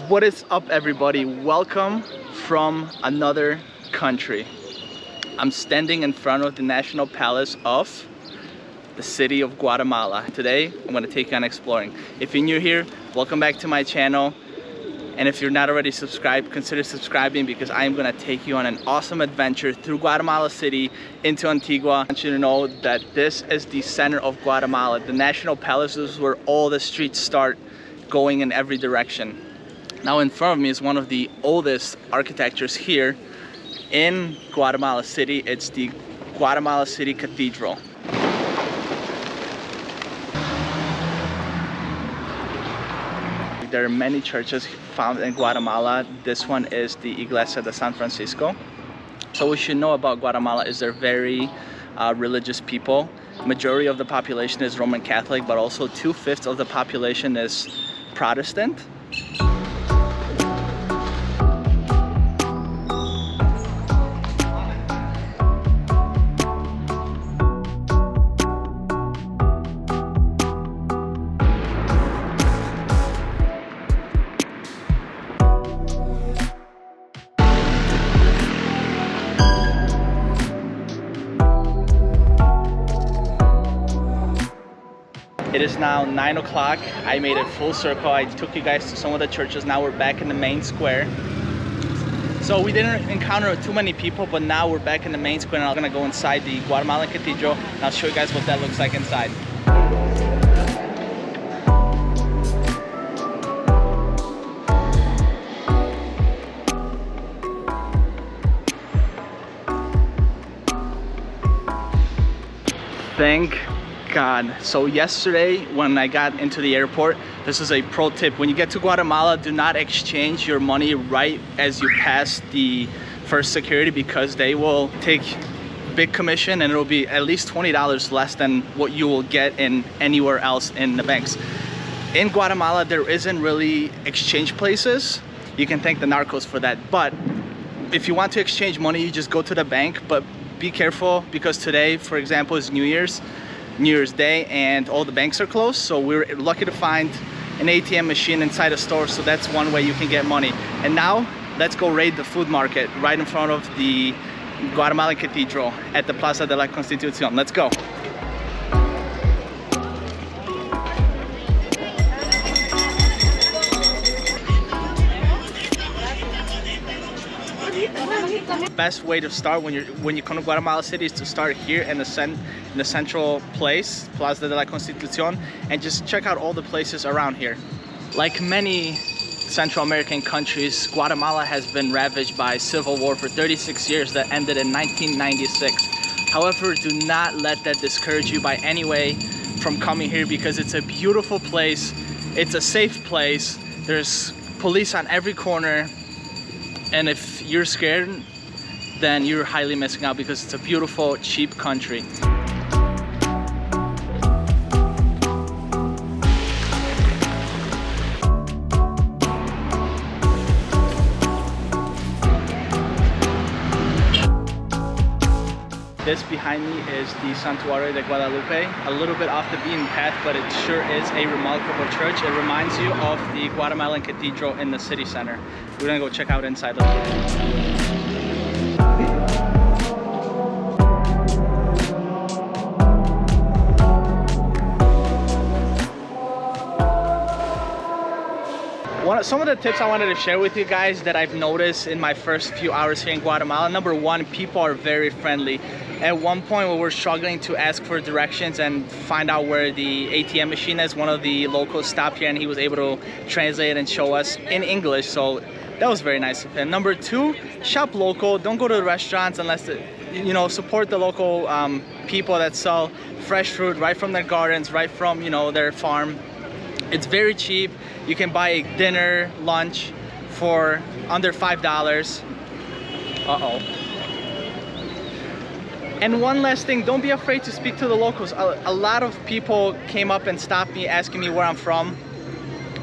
What is up, everybody? Welcome from another country. I'm standing in front of the National Palace of the city of Guatemala. Today, I'm gonna take you on exploring. If you're new here, welcome back to my channel. And if you're not already subscribed, consider subscribing because I am gonna take you on an awesome adventure through Guatemala City into Antigua. I want you to know that this is the center of Guatemala. The National Palace is where all the streets start going in every direction. Now in front of me is one of the oldest architectures here in Guatemala City. It's the Guatemala City Cathedral. There are many churches found in Guatemala. This one is the Iglesia de San Francisco. So what we should know about Guatemala is they're very religious people. Majority of the population is Roman Catholic, but also 2/5 of the population is Protestant. It is now 9 o'clock. I made a full circle. I took you guys to some of the churches. Now we're back in the main square. So we didn't encounter too many people, but now we're back in the main square and I'm gonna go inside the Guatemala Cathedral and I'll show you guys what that looks like inside. Thank God. So yesterday when I got into the airport, this is a pro tip. When you get to Guatemala, do not exchange your money right as you pass the first security because they will take big commission and it'll be at least $20 less than what you will get in anywhere else in the banks. In Guatemala, there isn't really exchange places. You can thank the narcos for that. But if you want to exchange money, you just go to the bank, but be careful because today, for example, is New Year's Day and all the banks are closed, so we're lucky to find an ATM machine inside a store, so that's one way you can get money. And now let's go raid the food market right in front of the Guatemala Cathedral at the Plaza de la Constitucion. Let's go. Best way to start when you come to Guatemala City is to start here in the central place, Plaza de la Constitucion, and just check out all the places around here. Like many Central American countries, Guatemala has been ravaged by civil war for 36 years that ended in 1996. However, do not let that discourage you by any way from coming here because it's a beautiful place, it's a safe place, there's police on every corner, and if you're scared, then you're highly missing out because it's a beautiful, cheap country. This behind me is the Santuario de Guadalupe, a little bit off the beaten path, but it sure is a remarkable church. It reminds you of the Guatemalan Cathedral in the city center. We're gonna go check out inside. Some of the tips I wanted to share with you guys that I've noticed in my first few hours here in Guatemala. Number one, people are very friendly. At one point we were struggling to ask for directions and find out where the ATM machine is, one of the locals stopped here and he was able to translate and show us in English, so that was very nice of him. Number two, shop local. Don't go to the restaurants unless support the local people that sell fresh fruit right from their gardens, right from their farm. It's very cheap. You can buy a dinner, lunch for under $5. Uh-oh. And one last thing, don't be afraid to speak to the locals. A lot of people came up and stopped me asking me where I'm from.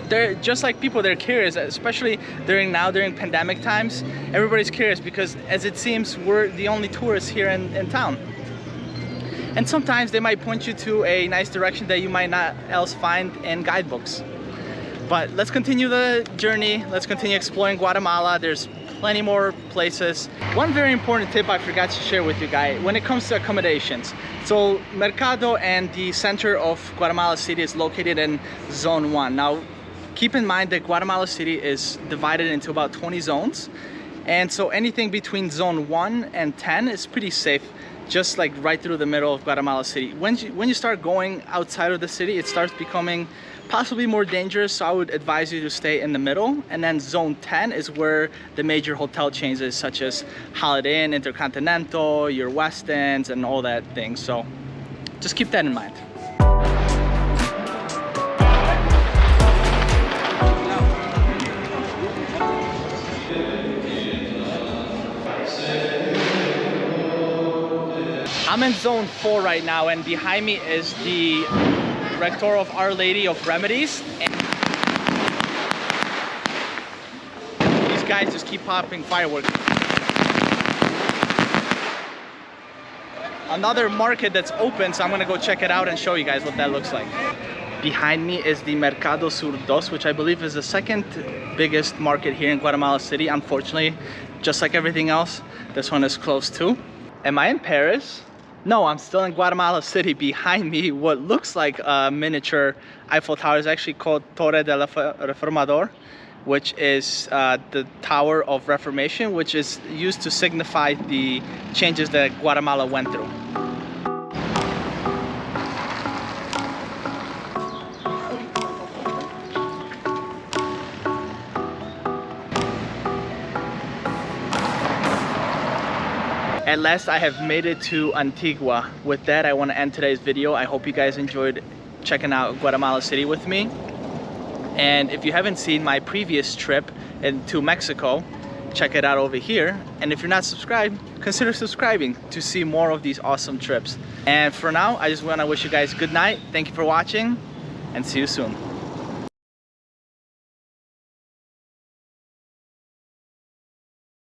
They're just like people, they're curious, especially during pandemic times. Everybody's curious because as it seems, we're the only tourists here in town. And sometimes they might point you to a nice direction that you might not else find in guidebooks. But let's continue the journey. Let's continue exploring Guatemala. There's plenty more places. One very important tip I forgot to share with you guys when it comes to accommodations. So Mercado and the center of Guatemala City is located in Zone 1. Now, keep in mind that Guatemala City is divided into about 20 zones. And so anything between Zone 1 and 10 is pretty safe, just like right through the middle of Guatemala City. When you start going outside of the city, it starts becoming possibly more dangerous, so I would advise you to stay in the middle. And then Zone 10 is where the major hotel chains is, such as Holiday Inn, Intercontinental, your West Ends, and all that thing. So just keep that in mind. I'm in Zone 4 right now, and behind me is the Rector of Our Lady of Remedies. And these guys just keep popping fireworks. Another market that's open, so I'm gonna go check it out and show you guys what that looks like. Behind me is the Mercado Sur 2, which I believe is the second biggest market here in Guatemala City. Unfortunately, just like everything else, this one is closed too. Am I in Paris? No, I'm still in Guatemala City. Behind me, what looks like a miniature Eiffel Tower is actually called Torre del Reformador, which is the Tower of Reformation, which is used to signify the changes that Guatemala went through. At last, I have made it to Antigua. With that, I want to end today's video. I hope you guys enjoyed checking out Guatemala City with me. And if you haven't seen my previous trip into Mexico, check it out over here. And if you're not subscribed, consider subscribing to see more of these awesome trips. And for now, I just want to wish you guys good night. Thank you for watching, and see you soon.